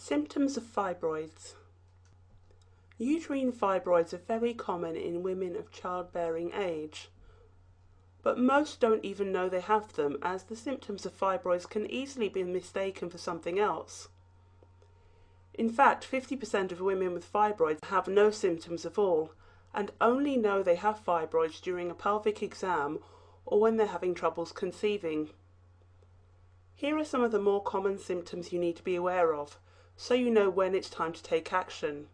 Symptoms of fibroids. Uterine fibroids are very common in women of childbearing age, but most don't even know they have them, as the symptoms of fibroids can easily be mistaken for something else. In fact, 50% of women with fibroids have no symptoms at all, and only know they have fibroids during a pelvic exam or when they're having troubles conceiving. Here are some of the more common symptoms you need to be aware of, so you know when it's time to take action.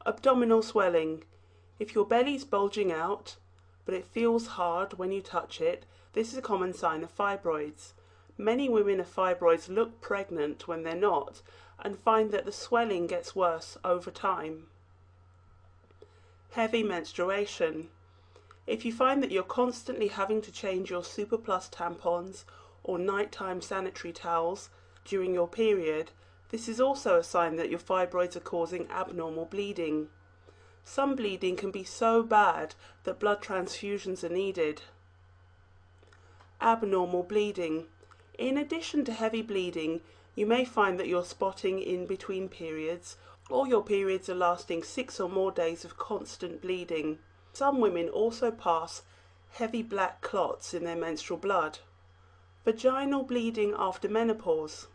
Abdominal swelling. If your belly's bulging out, but it feels hard when you touch it, this is a common sign of fibroids. Many women with fibroids look pregnant when they're not, and find that the swelling gets worse over time. Heavy menstruation. If you find that you're constantly having to change your Super Plus tampons or nighttime sanitary towels during your period, this is also a sign that your fibroids are causing abnormal bleeding. Some bleeding can be so bad that blood transfusions are needed. Abnormal bleeding. In addition to heavy bleeding, you may find that you're spotting in between periods, or your periods are lasting 6 or more days of constant bleeding. Some women also pass heavy black clots in their menstrual blood. Vaginal bleeding after menopause.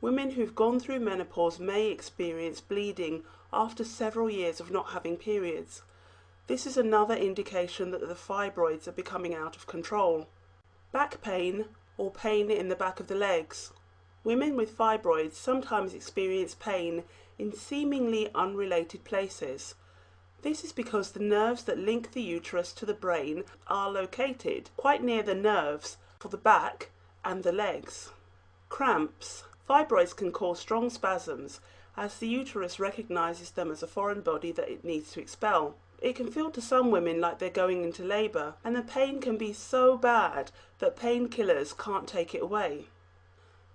Women who've gone through menopause may experience bleeding after several years of not having periods. This is another indication that the fibroids are becoming out of control. Back pain or pain in the back of the legs. Women with fibroids sometimes experience pain in seemingly unrelated places. This is because the nerves that link the uterus to the brain are located quite near the nerves for the back and the legs. Cramps. Fibroids can cause strong spasms as the uterus recognizes them as a foreign body that it needs to expel. It can feel to some women like they're going into labor, and the pain can be so bad that painkillers can't take it away.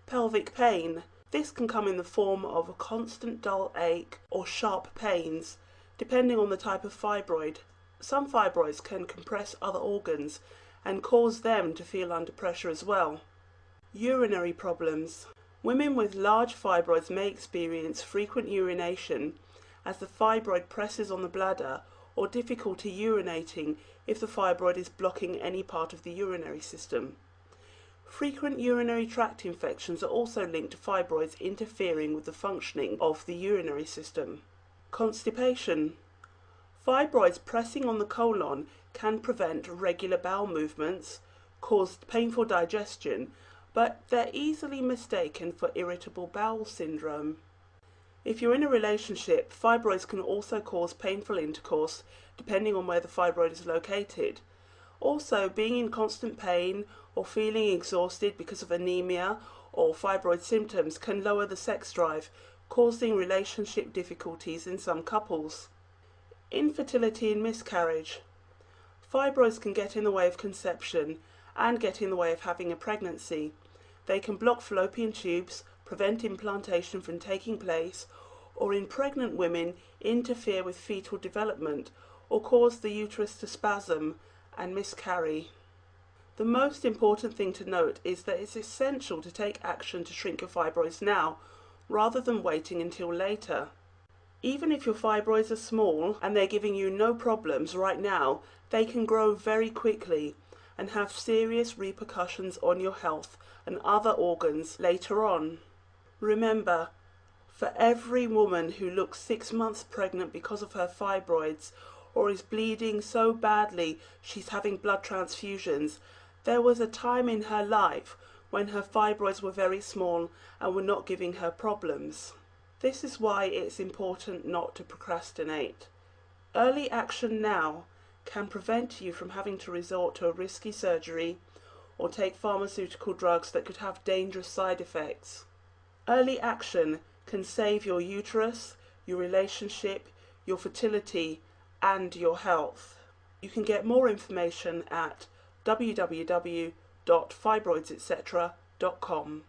Pelvic pain. This can come in the form of a constant dull ache or sharp pains, depending on the type of fibroid. Some fibroids can compress other organs and cause them to feel under pressure as well. Urinary problems. Women with large fibroids may experience frequent urination as the fibroid presses on the bladder, or difficulty urinating if the fibroid is blocking any part of the urinary system. Frequent urinary tract infections are also linked to fibroids interfering with the functioning of the urinary system. Constipation. Fibroids pressing on the colon can prevent regular bowel movements, cause painful digestion, but they're easily mistaken for irritable bowel syndrome. If you're in a relationship, fibroids can also cause painful intercourse depending on where the fibroid is located. Also, being in constant pain or feeling exhausted because of anemia or fibroid symptoms can lower the sex drive, causing relationship difficulties in some couples. Infertility and miscarriage. Fibroids can get in the way of conception and get in the way of having a pregnancy. They can block fallopian tubes, prevent implantation from taking place, or in pregnant women interfere with fetal development or cause the uterus to spasm and miscarry. The most important thing to note is that it's essential to take action to shrink your fibroids now, rather than waiting until later. Even if your fibroids are small and they're giving you no problems right now, they can grow very quickly and have serious repercussions on your health and other organs later on. Remember, for every woman who looks 6 months pregnant because of her fibroids or is bleeding so badly she's having blood transfusions, there was a time in her life when her fibroids were very small and were not giving her problems. This is why it's important not to procrastinate. Early action now can prevent you from having to resort to a risky surgery or take pharmaceutical drugs that could have dangerous side effects. Early action can save your uterus, your relationship, your fertility, and your health. You can get more information at www.fibroidsetc.com.